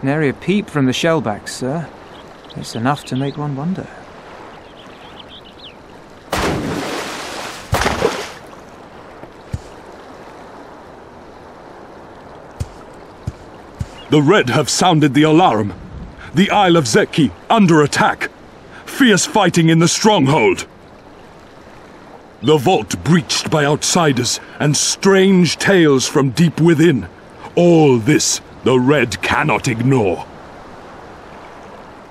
Nary a peep from the shellbacks, sir. It's enough to make one wonder. The Red have sounded the alarm. The Isle of Zeki under attack. Fierce fighting in the stronghold. The vault breached by outsiders and strange tales from deep within. All this the Red cannot ignore.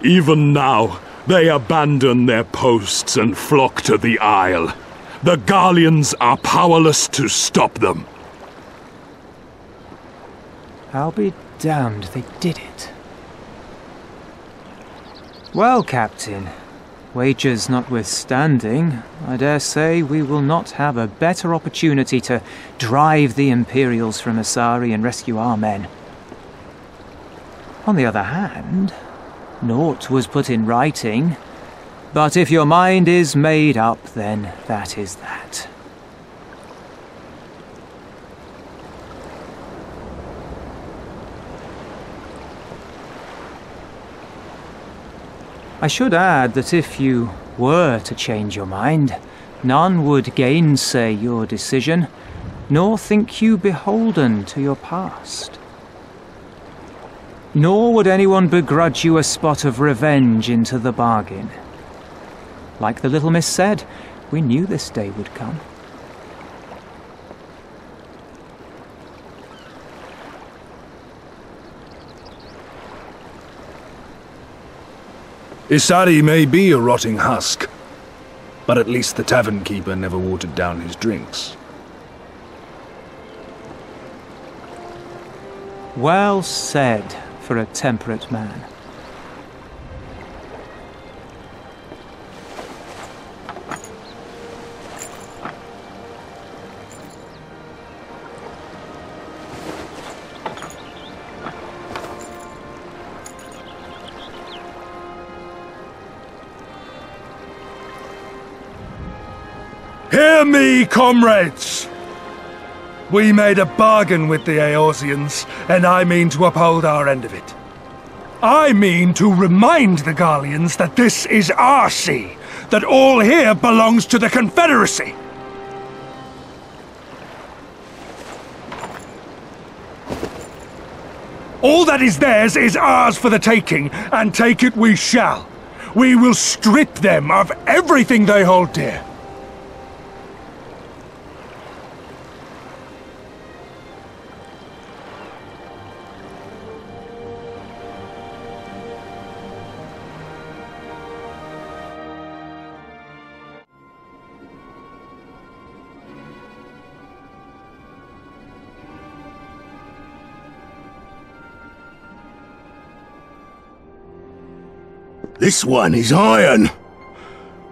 Even now, they abandon their posts and flock to the Isle. The Garleans are powerless to stop them. I'll be damned they did it. Well, Captain, wagers notwithstanding, I dare say we will not have a better opportunity to drive the Imperials from Asari and rescue our men. On the other hand, naught was put in writing, but if your mind is made up, then that is that. I should add that if you were to change your mind, none would gainsay your decision, nor think you beholden to your past. Nor would anyone begrudge you a spot of revenge into the bargain. Like the little miss said, we knew this day would come. Isari may be a rotting husk, but at least the tavern keeper never watered down his drinks. Well said for a temperate man. Hear me, comrades! We made a bargain with the Eorzeans, and I mean to uphold our end of it. I mean to remind the Garleans that this is our sea, that all here belongs to the Confederacy. All that is theirs is ours for the taking, and take it we shall. We will strip them of everything they hold dear. This one is iron.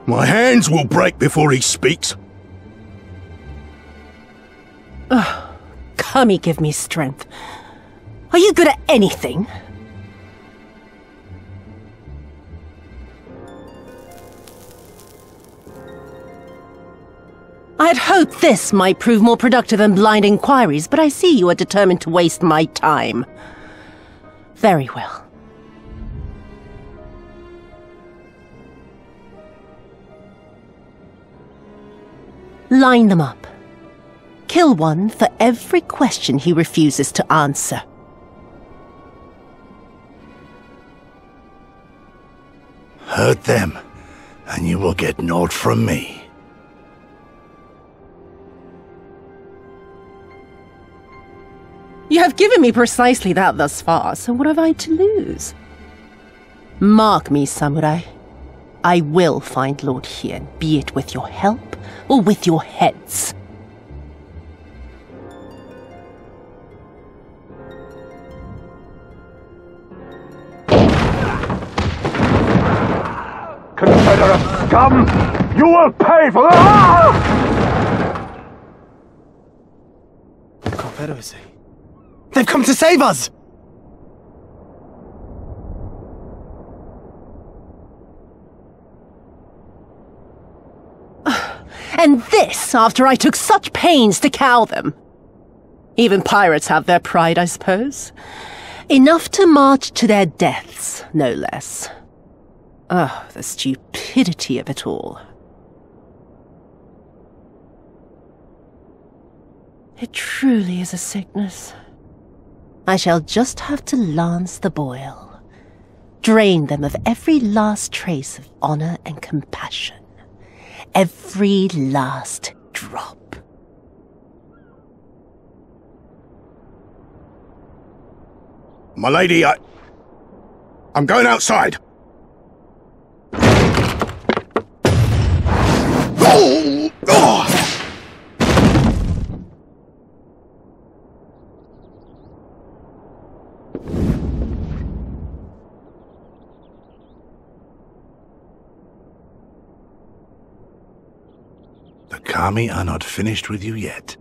My hands will break before he speaks. Kami, give me strength. Are you good at anything? I had hoped this might prove more productive than blind inquiries, but I see you are determined to waste my time. Very well. Line them up. Kill one for every question he refuses to answer. Hurt them, and you will get naught from me. You have given me precisely that thus far, so what have I to lose? Mark me, samurai. I will find Lord Hien, be it with your help or with your heads. Confederate scum! You will pay for that! Confederacy. They've come to save us! And this after I took such pains to cow them. Even pirates have their pride, I suppose. Enough to march to their deaths, no less. Oh, the stupidity of it all. It truly is a sickness. I shall just have to lance the boil. Drain them of every last trace of honor and compassion. Every last drop. My lady, I'm going outside. Oh! Oh! The Kami are not finished with you yet.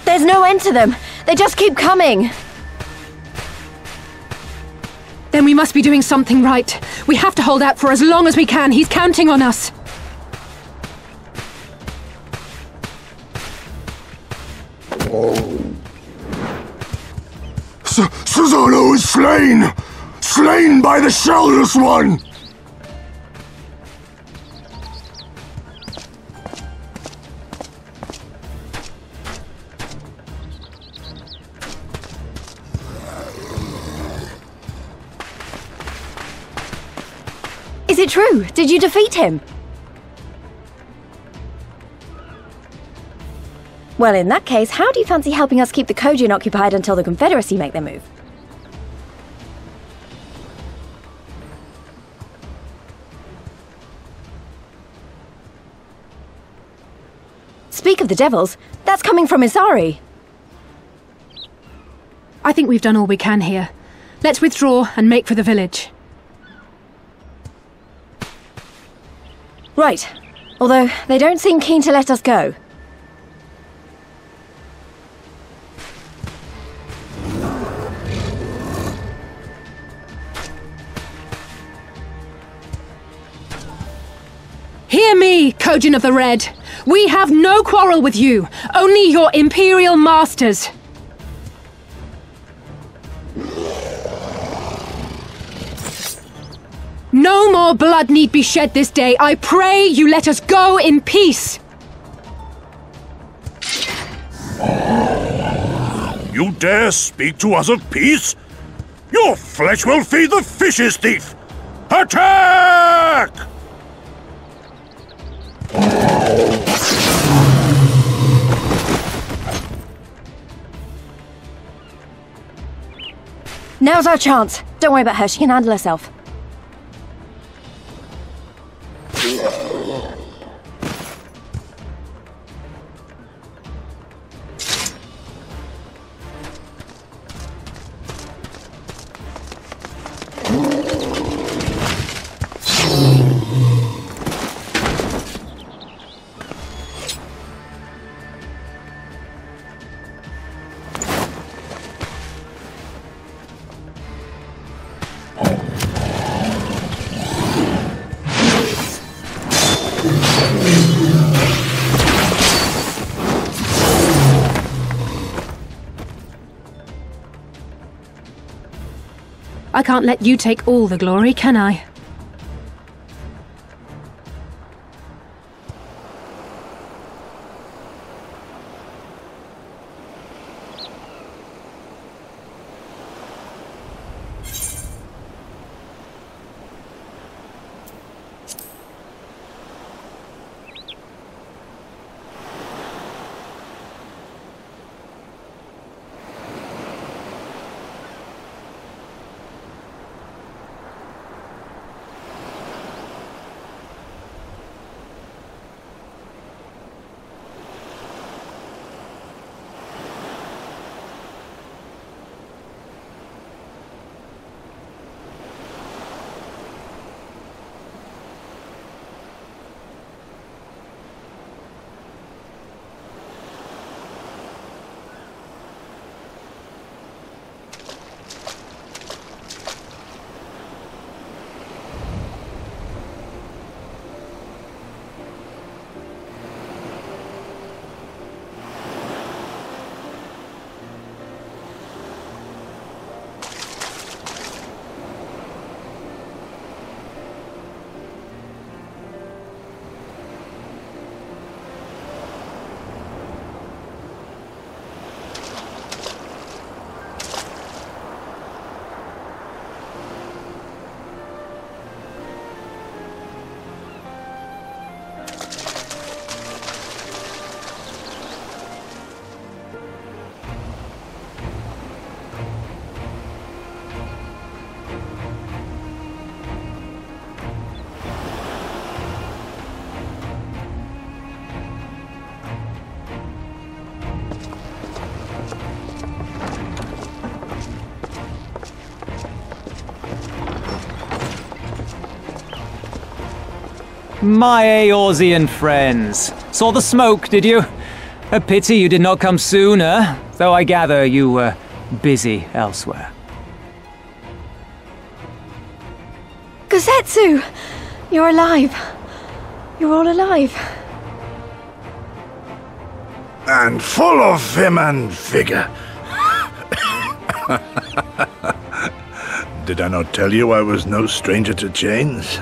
There's no end to them. They just keep coming. Then we must be doing something right. We have to hold out for as long as we can. He's counting on us. Susanoo is slain! Slain by the Shellless One! Is it true? Did you defeat him? Well, in that case, how do you fancy helping us keep the Kojin occupied until the Confederacy make their move? Speak of the devils, that's coming from Isari. I think we've done all we can here. Let's withdraw and make for the village. Right. Although, they don't seem keen to let us go. Hear me, Kojin of the Red! We have no quarrel with you, only your Imperial masters! No more blood need be shed this day. I pray you let us go in peace! You dare speak to us of peace? Your flesh will feed the fishes, thief! Attack! Now's our chance. Don't worry about her, she can handle herself. I can't let you take all the glory, can I? My Eorzean friends. Saw the smoke, did you? A pity you did not come sooner, though I gather you were busy elsewhere. Gosetsu! You're alive. You're all alive. And full of vim and vigor. Did I not tell you I was no stranger to chains?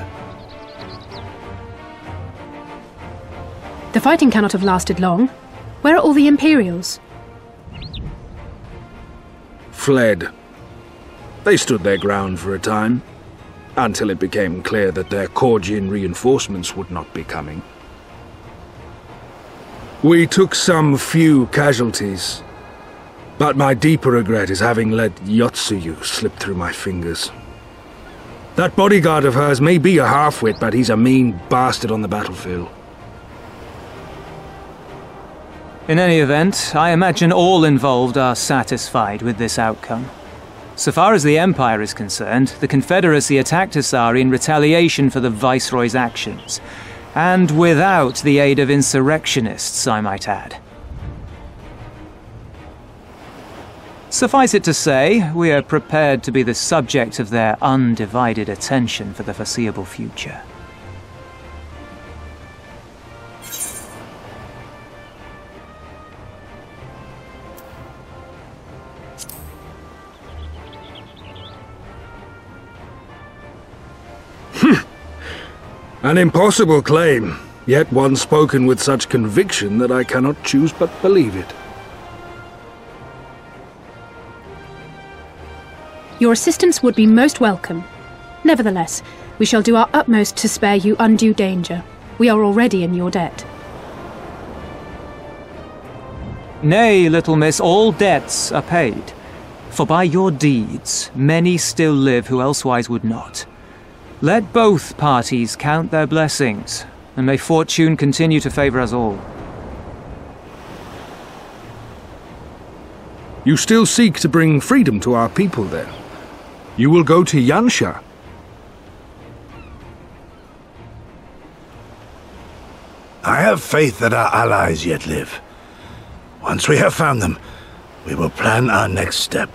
The fighting cannot have lasted long. Where are all the Imperials? Fled. They stood their ground for a time, until it became clear that their Korgian reinforcements would not be coming. We took some few casualties, but my deeper regret is having let Yotsuyu slip through my fingers. That bodyguard of hers may be a half-wit, but he's a mean bastard on the battlefield. In any event, I imagine all involved are satisfied with this outcome. So far as the Empire is concerned, the Confederacy attacked Asari in retaliation for the Viceroy's actions, and without the aid of insurrectionists, I might add. Suffice it to say, we are prepared to be the subject of their undivided attention for the foreseeable future. An impossible claim, yet one spoken with such conviction that I cannot choose but believe it. Your assistance would be most welcome. Nevertheless, we shall do our utmost to spare you undue danger. We are already in your debt. Nay, little miss, all debts are paid. For by your deeds, many still live who elsewise would not. Let both parties count their blessings, and may fortune continue to favor us all. You still seek to bring freedom to our people, then? You will go to Yanxia. I have faith that our allies yet live. Once we have found them, we will plan our next step.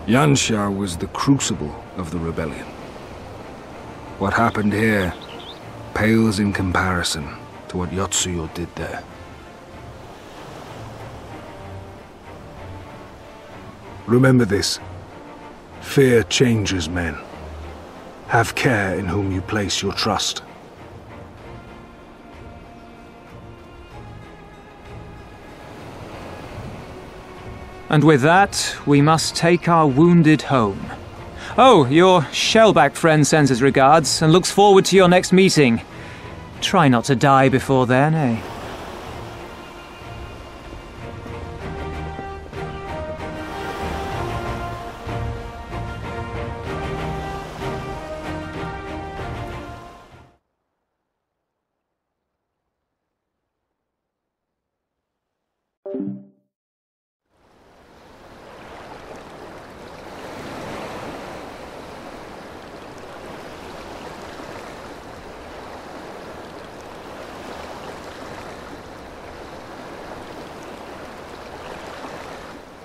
Yanxia was the crucible of the rebellion. What happened here pales in comparison to what Yotsuyu did there. Remember this. Fear changes men. Have care in whom you place your trust. And with that, we must take our wounded home. Oh, your shellback friend sends his regards and looks forward to your next meeting. Try not to die before then, eh?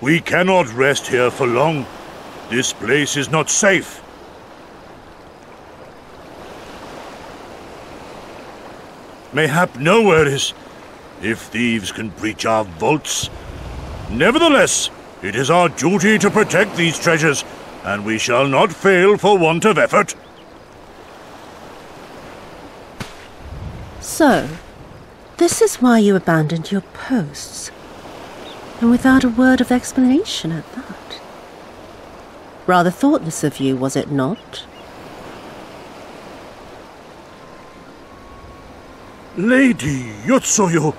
We cannot rest here for long. This place is not safe. Mayhap nowhere is, if thieves can breach our vaults. Nevertheless, it is our duty to protect these treasures, and we shall not fail for want of effort. So, this is why you abandoned your posts. And without a word of explanation at that. Rather thoughtless of you, was it not? Lady Yotsuyu,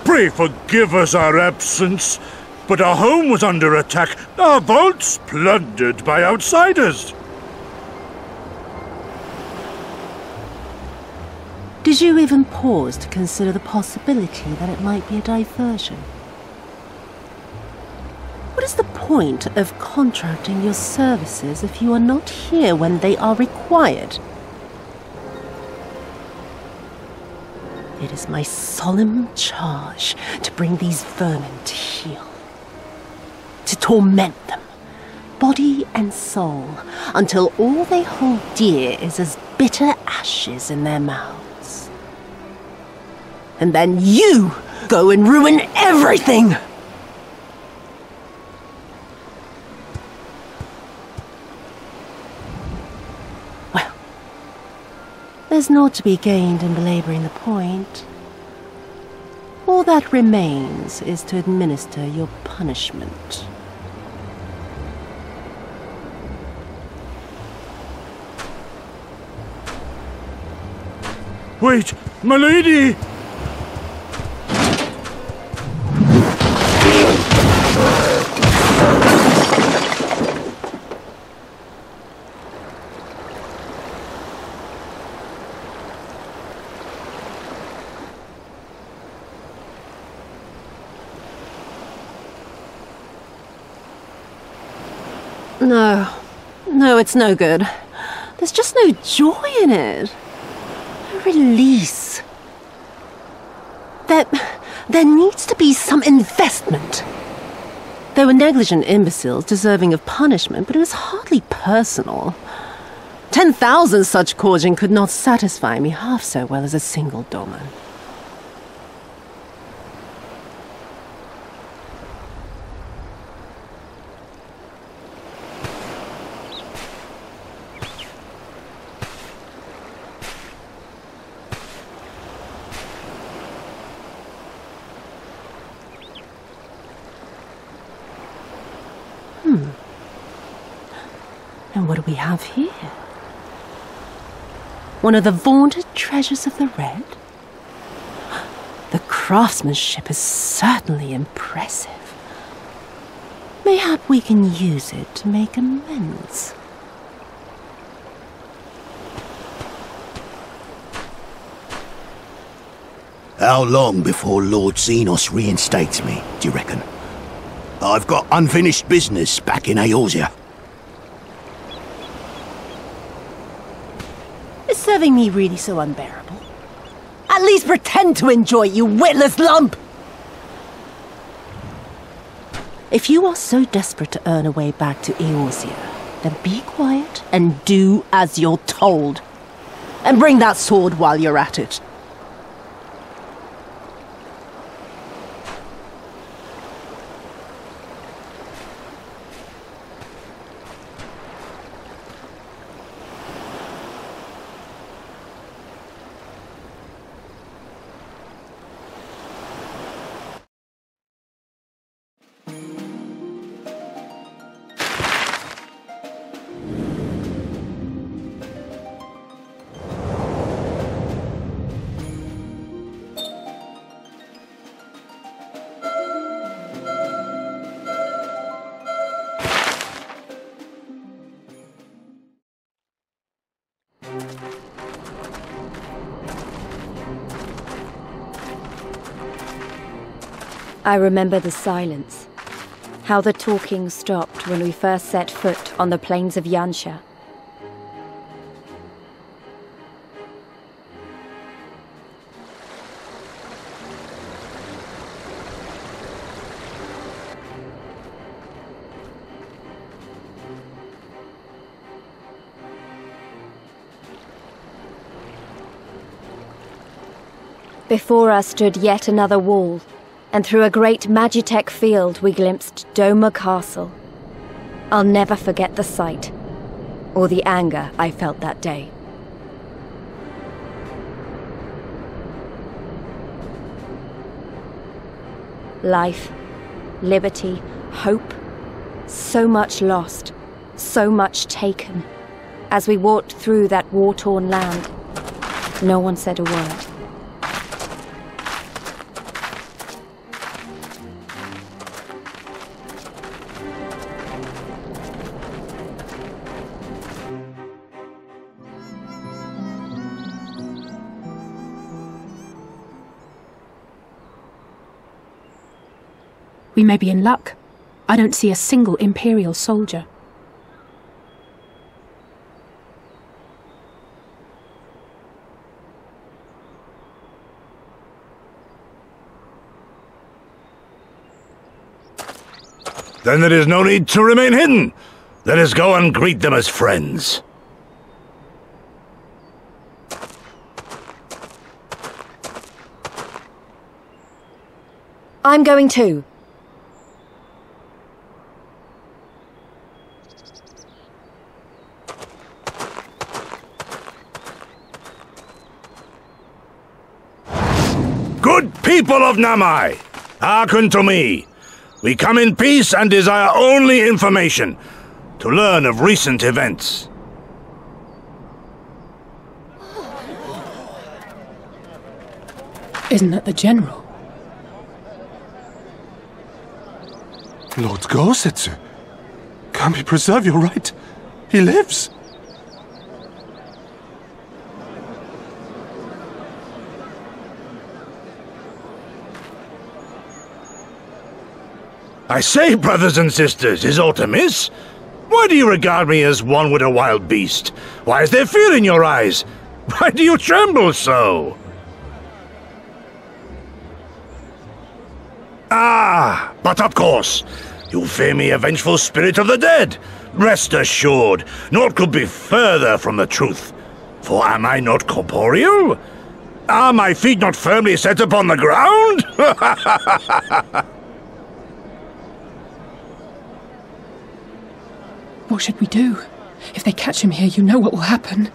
pray forgive us our absence, but our home was under attack, our vaults plundered by outsiders. Did you even pause to consider the possibility that it might be a diversion? is the point of contracting your services if you are not here when they are required? It is my solemn charge to bring these vermin to heel. To torment them, body and soul, until all they hold dear is as bitter ashes in their mouths. And then you go and ruin everything! Well, there's naught to be gained in belaboring the point. All that remains is to administer your punishment. Wait, my lady! No, it's no good. There's just no joy in it. No release. There needs to be some investment. There were negligent imbeciles deserving of punishment, but it was hardly personal. 10,000 such courging could not satisfy me half so well as a single Doman. And what do we have here? One of the vaunted treasures of the Red? The craftsmanship is certainly impressive. Mayhap we can use it to make amends. How long before Lord Zenos reinstates me, do you reckon? I've got unfinished business back in Eorzea. Is serving me really so unbearable? At least pretend to enjoy it, you witless lump! If you are so desperate to earn a way back to Eorzea, then be quiet and do as you're told. And bring that sword while you're at it. I remember the silence, how the talking stopped when we first set foot on the plains of Yanxia. Before us stood yet another wall, and through a great Magitech field we glimpsed Doma Castle. I'll never forget the sight, or the anger I felt that day. Life, liberty, hope, so much lost, so much taken. As we walked through that war-torn land, no one said a word. We may be in luck. I don't see a single Imperial soldier. Then there is no need to remain hidden. Let us go and greet them as friends. I'm going too. Good people of Namai, hearken to me. We come in peace and desire only information to learn of recent events. Isn't that the General? Lord Gosetsu, Kami, preserve your right. He lives. I say, brothers and sisters, is aught amiss? Why do you regard me as one with a wild beast? Why is there fear in your eyes? Why do you tremble so? Ah, but of course, you fear me, a vengeful spirit of the dead. Rest assured, naught could be further from the truth. For am I not corporeal? Are my feet not firmly set upon the ground? What should we do? If they catch him here, you know what will happen.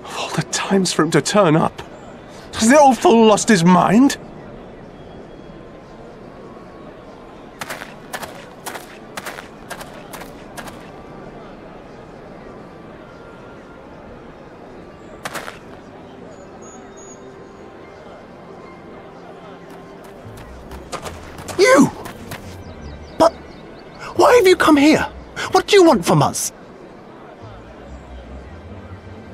Of all the times for him to turn up, has the old fool lost his mind? You! But why have you come here? What do you want from us?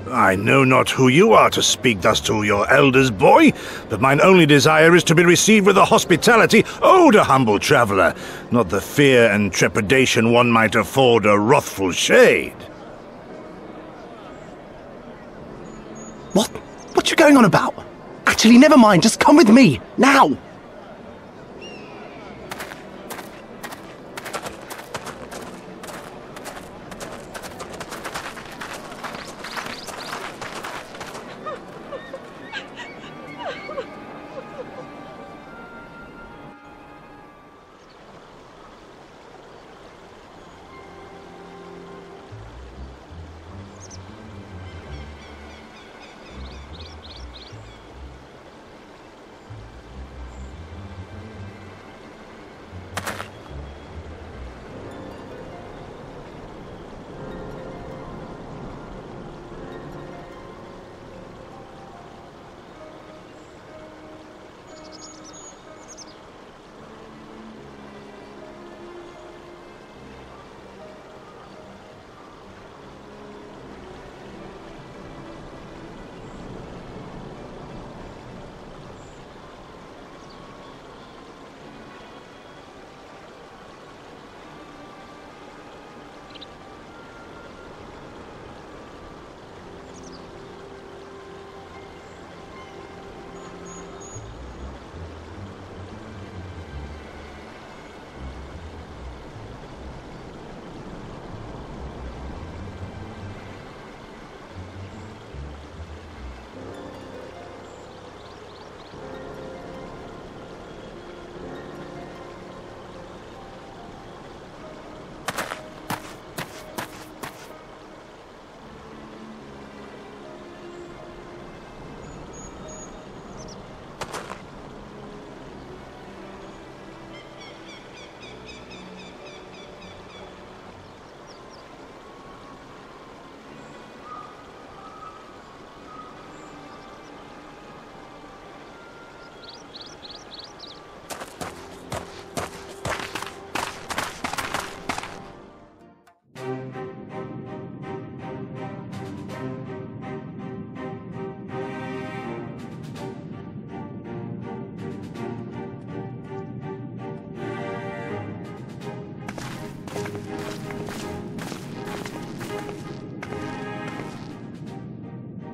I know not who you are to speak thus to your elders, boy, but mine only desire is to be received with the hospitality owed a humble traveller, not the fear and trepidation one might afford a wrathful shade. What you going on about? Actually, never mind, just come with me, now!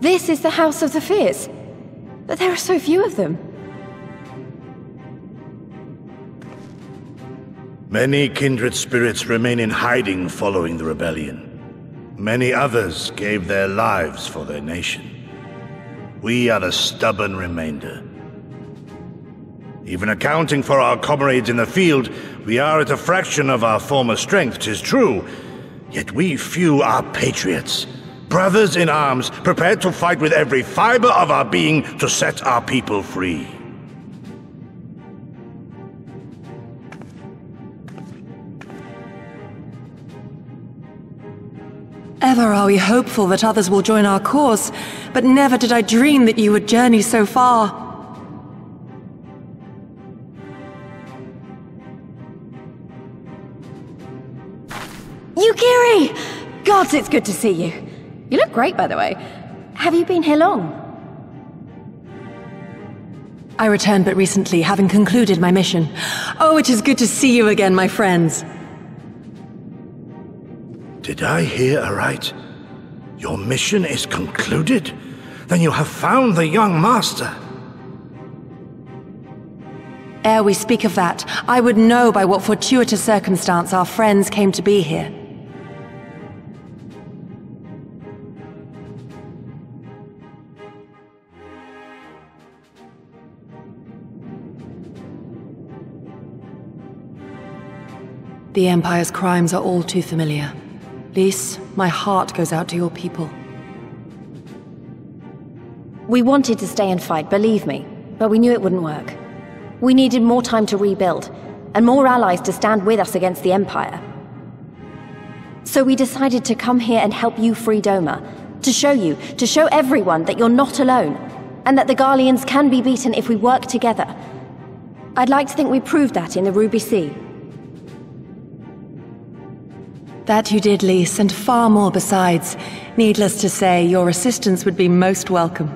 This is the House of the Fierce. But there are so few of them. Many kindred spirits remain in hiding following the rebellion. Many others gave their lives for their nation. We are the stubborn remainder. Even accounting for our comrades in the field, we are at a fraction of our former strength, 'tis true. Yet we few are patriots, brothers in arms, prepared to fight with every fiber of our being to set our people free. Ever are we hopeful that others will join our cause, but never did I dream that you would journey so far. Yugiri! Gods, it's good to see you. You look great, by the way. Have you been here long? I returned but recently, having concluded my mission. Oh, it is good to see you again, my friends. Did I hear aright? Your mission is concluded? Then you have found the young master. Ere we speak of that, I would know by what fortuitous circumstance our friends came to be here. The Empire's crimes are all too familiar. Lys, my heart goes out to your people. We wanted to stay and fight, believe me, but we knew it wouldn't work. We needed more time to rebuild, and more allies to stand with us against the Empire. So we decided to come here and help you free Doma, to show everyone that you're not alone, and that the Garleans can be beaten if we work together. I'd like to think we proved that in the Ruby Sea. That you did, Lys, and far more besides. Needless to say, your assistance would be most welcome.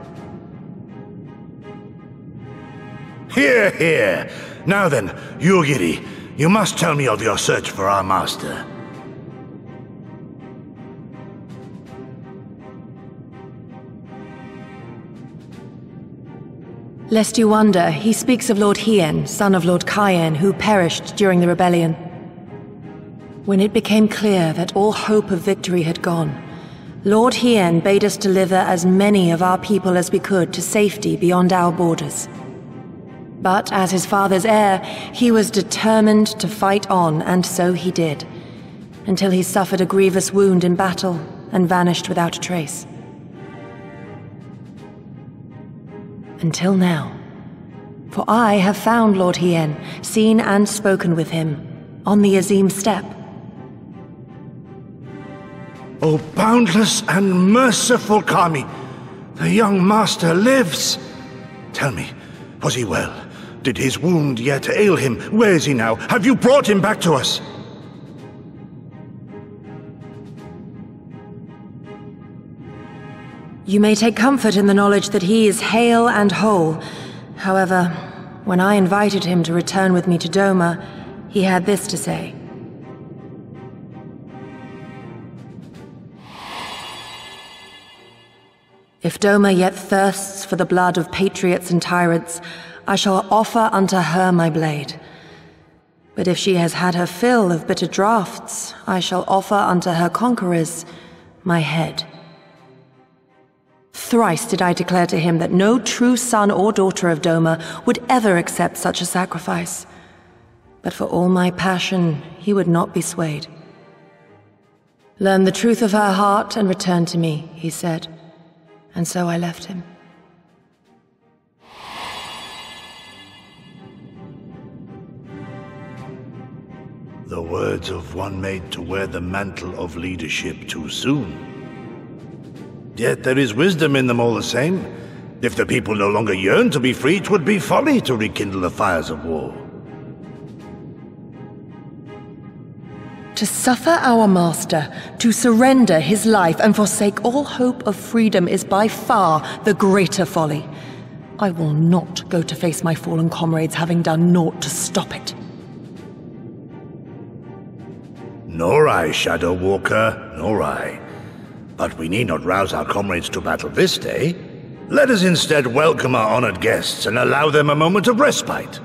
Hear, hear! Now then, Yugiri, you must tell me of your search for our master. Lest you wonder, he speaks of Lord Hien, son of Lord Hien, who perished during the rebellion. When it became clear that all hope of victory had gone, Lord Hien bade us deliver as many of our people as we could to safety beyond our borders. But as his father's heir, he was determined to fight on, and so he did, until he suffered a grievous wound in battle and vanished without a trace. Until now. For I have found Lord Hien, seen and spoken with him, on the Azim steppe. O boundless and merciful Kami, the young master lives. Tell me, was he well? Did his wound yet ail him? Where is he now? Have you brought him back to us? You may take comfort in the knowledge that he is hale and whole. However, when I invited him to return with me to Doma, he had this to say. If Doma yet thirsts for the blood of patriots and tyrants, I shall offer unto her my blade. But if she has had her fill of bitter draughts, I shall offer unto her conquerors my head. Thrice did I declare to him that no true son or daughter of Doma would ever accept such a sacrifice. But for all my passion, he would not be swayed. Learn the truth of her heart and return to me, he said. And so I left him. The words of one made to wear the mantle of leadership too soon. Yet there is wisdom in them all the same. If the people no longer yearn to be free, 'twould be folly to rekindle the fires of war. To suffer our master, to surrender his life and forsake all hope of freedom is by far the greater folly. I will not go to face my fallen comrades having done naught to stop it. Nor I, Shadow Walker, nor I. But we need not rouse our comrades to battle this day. Let us instead welcome our honored guests and allow them a moment of respite.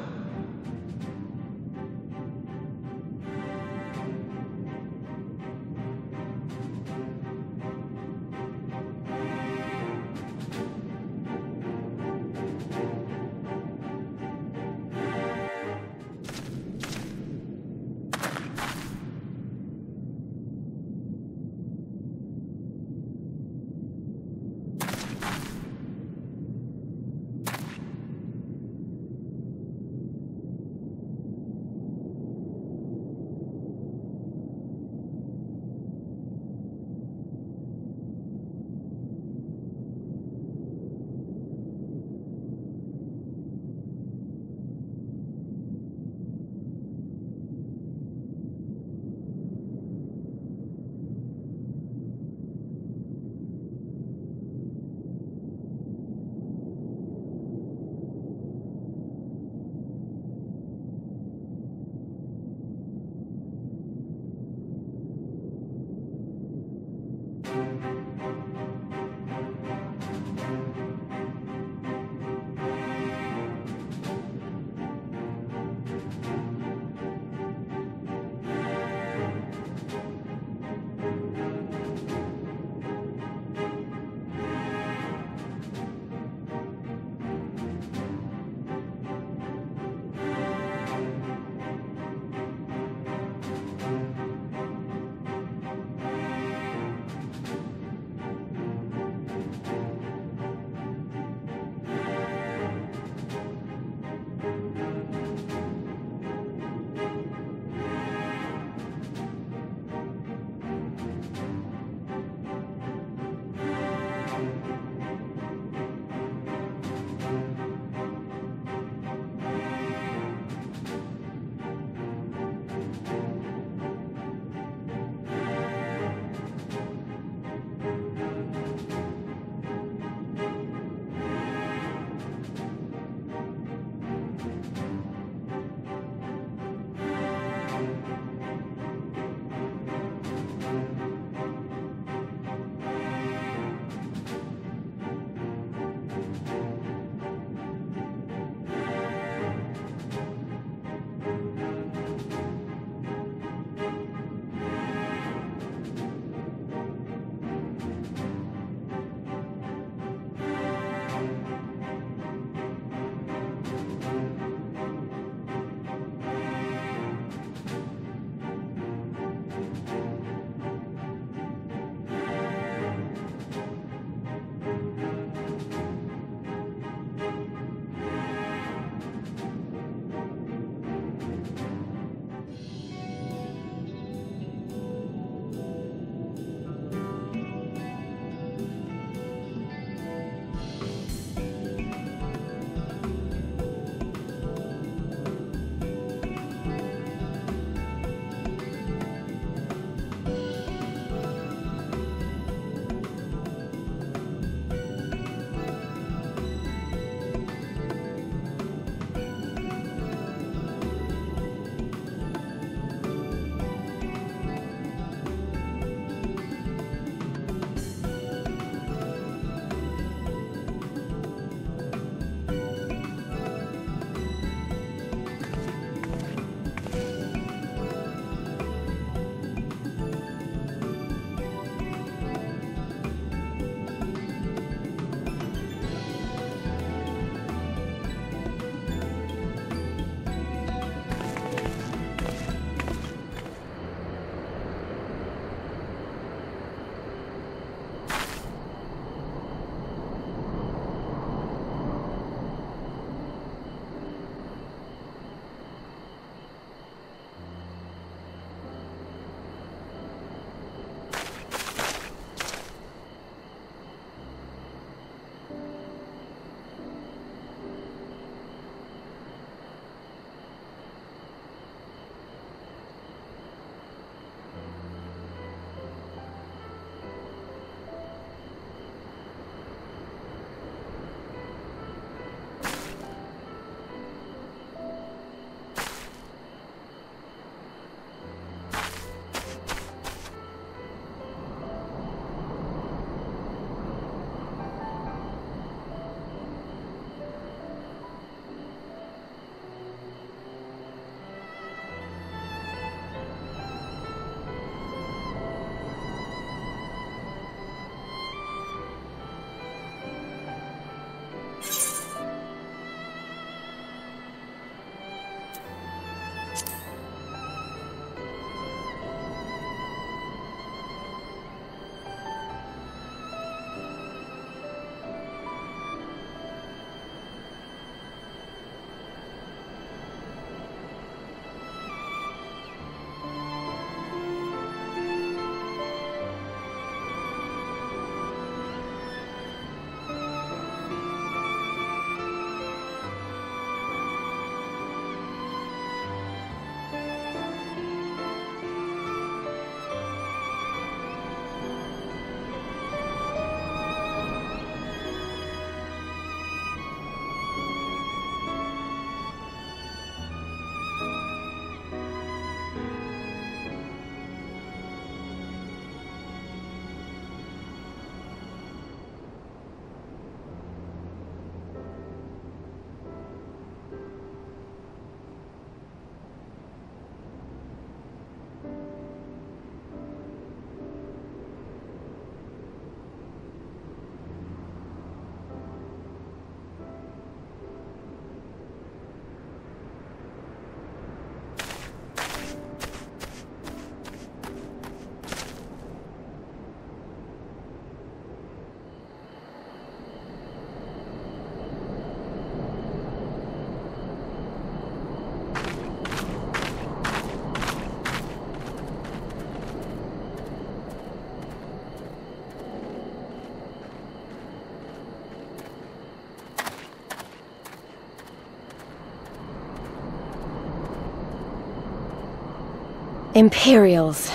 Imperials.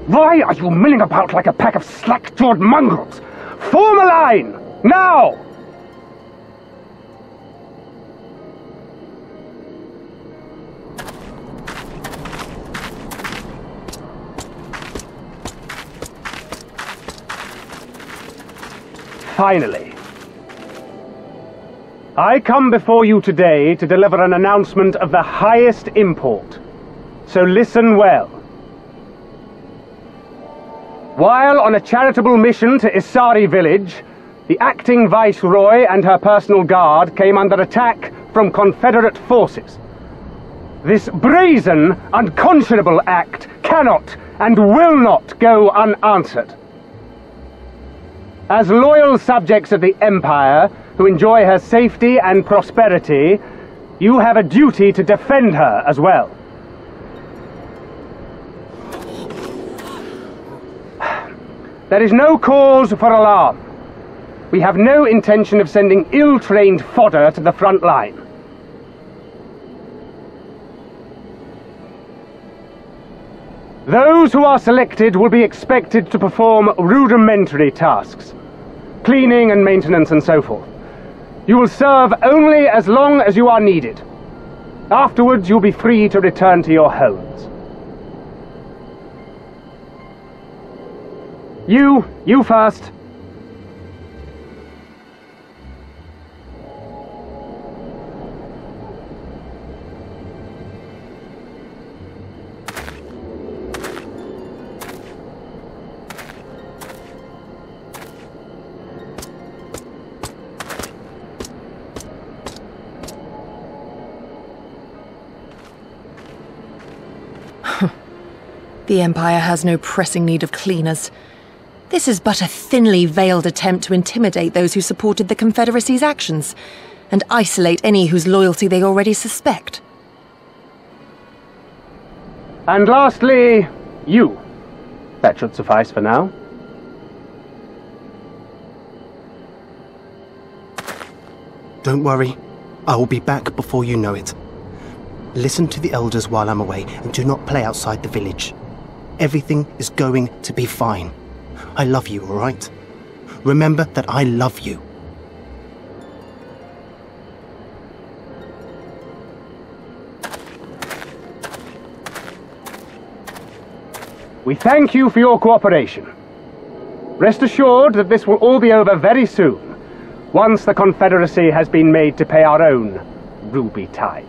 Why are you milling about like a pack of slack-jawed mongrels? Form a line! Now! Finally. I come before you today to deliver an announcement of the highest import. So listen well. While on a charitable mission to Isari village, the acting Viceroy and her personal guard came under attack from Confederate forces. This brazen, unconscionable act cannot and will not go unanswered. As loyal subjects of the Empire, who enjoy her safety and prosperity, you have a duty to defend her as well. There is no cause for alarm. We have no intention of sending ill-trained fodder to the front line. Those who are selected will be expected to perform rudimentary tasks, cleaning and maintenance and so forth. You will serve only as long as you are needed. Afterwards, you'll be free to return to your homes. You first. The Empire has no pressing need of cleaners. This is but a thinly veiled attempt to intimidate those who supported the Confederacy's actions, and isolate any whose loyalty they already suspect. And lastly, you. That should suffice for now. Don't worry, I will be back before you know it. Listen to the elders while I'm away, and do not play outside the village. Everything is going to be fine. I love you, all right? Remember that I love you. We thank you for your cooperation. Rest assured that this will all be over very soon, once the Confederacy has been made to pay our own ruby tithe.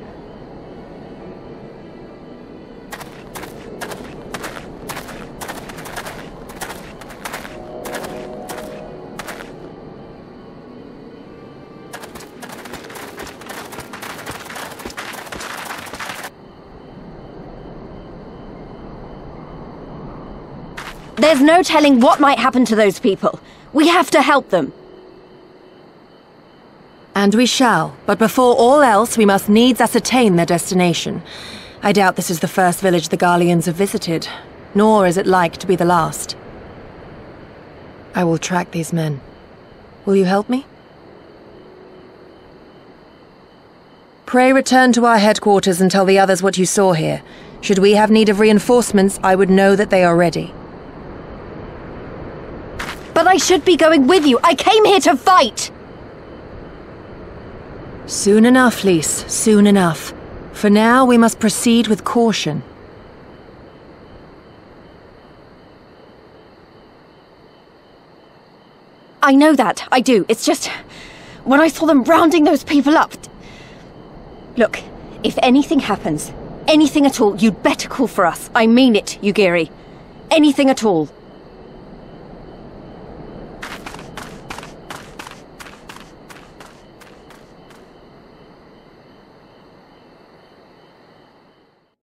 There's no telling what might happen to those people. We have to help them. And we shall, but before all else, we must needs ascertain their destination. I doubt this is the first village the Garleans have visited, nor is it like to be the last. I will track these men. Will you help me? Pray return to our headquarters and tell the others what you saw here. Should we have need of reinforcements, I would know that they are ready. But I should be going with you. I came here to fight! Soon enough, Lys. Soon enough. For now, we must proceed with caution. I know that. I do. It's just... when I saw them rounding those people up... Look, if anything happens, anything at all, you'd better call for us. I mean it, Yugiri. Anything at all.